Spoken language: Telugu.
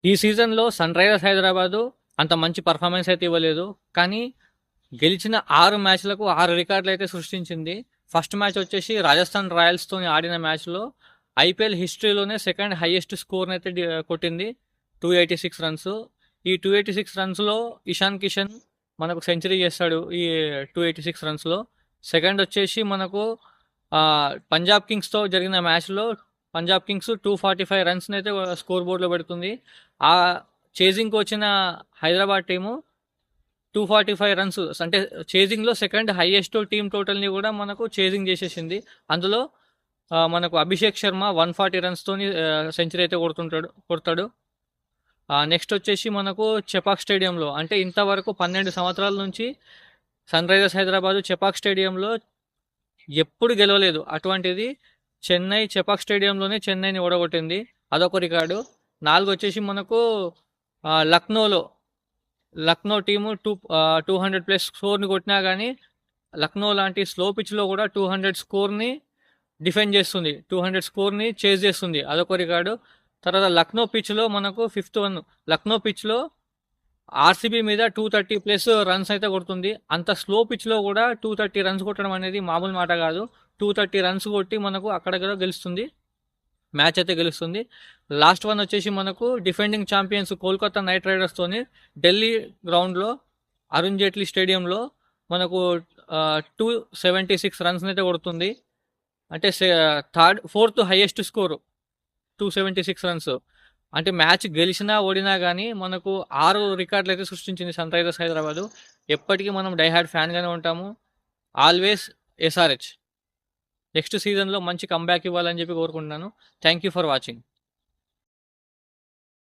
ఈ సీజన్లో సన్ రైజర్స్ హైదరాబాదు అంత మంచి పర్ఫార్మెన్స్ అయితే ఇవ్వలేదు. కానీ గెలిచిన 6 మ్యాచ్లకు 6 రికార్డులు అయితే సృష్టించింది. ఫస్ట్ మ్యాచ్ వచ్చేసి రాజస్థాన్ రాయల్స్తో ఆడిన మ్యాచ్లో ఐపీఎల్ హిస్టరీలోనే సెకండ్ హైయెస్ట్ స్కోర్ని అయితే కొట్టింది, 286 రన్స్. ఈ 286 రన్స్లో ఇషాన్ కిషన్ మనకు సెంచరీ చేస్తాడు ఈ 286 రన్స్లో. సెకండ్ వచ్చేసి మనకు పంజాబ్ కింగ్స్తో జరిగిన మ్యాచ్లో పంజాబ్ కింగ్స్ 245 రన్స్ని అయితే స్కోర్ బోర్డులో పెడుతుంది. ఆ చేజింగ్కి వచ్చిన హైదరాబాద్ టీము 245 రన్స్ అంటే చేజింగ్లో సెకండ్ హైయెస్ట్ టీమ్ టోటల్ని కూడా మనకు చేజింగ్ చేసేసింది. అందులో మనకు అభిషేక్ శర్మ 140 రన్స్తోని సెంచరీ అయితే కొడతాడు. నెక్స్ట్ వచ్చేసి మనకు చెపాక్ స్టేడియంలో, అంటే ఇంతవరకు 12 సంవత్సరాల నుంచి సన్ రైజర్స్ హైదరాబాదు చెపాక్ స్టేడియంలో ఎప్పుడు గెలవలేదు. అటువంటిది చెన్నై చెపాక్ స్టేడియంలోనే చెన్నైని ఓడగొట్టింది, అదొక రికార్డు. 4 వచ్చేసి మనకు లక్నో టీము 200+ స్కోర్ని కొట్టినా కానీ లక్నో లాంటి స్లో పిచ్లో కూడా 200 స్కోర్ని డిఫెండ్ చేస్తుంది, 200 స్కోర్ని చేజ్ చేస్తుంది, అదొక రికార్డు. తర్వాత లక్నో పిచ్లో మనకు 5th వన్, లక్నో పిచ్లో ఆర్సీబీ మీద 230+ రన్స్ అయితే కొడుతుంది. అంత స్లో పిచ్లో కూడా 230 రన్స్ కొట్టడం అనేది మామూలు మాట కాదు. 230 రన్స్ కొట్టి మనకు అక్కడక్కడ గెలుస్తుంది, మ్యాచ్ అయితే గెలుస్తుంది. లాస్ట్ వన్ వచ్చేసి మనకు డిఫెండింగ్ ఛాంపియన్స్ కోల్కతా నైట్ రైడర్స్తోని ఢిల్లీ గ్రౌండ్లో అరుణ్ జైట్లీ స్టేడియంలో మనకు 276 రన్స్ని అయితే కొడుతుంది. అంటే ఫోర్త్ హైయెస్ట్ స్కోరు 276 రన్స్. అంటే మ్యాచ్ గెలిచినా ఓడినా కానీ మనకు 6 రికార్డులు అయితే సృష్టించింది సన్ రైజర్స్ హైదరాబాదు. ఎప్పటికీ మనం డైహార్డ్ ఫ్యాన్గానే ఉంటాము. Always SRH. నెక్స్ట్ సీజన్లో మంచి కంబ్యాక్ ఇవ్వాలని చెప్పి కోరుకుంటున్నాను. Thank you for watching.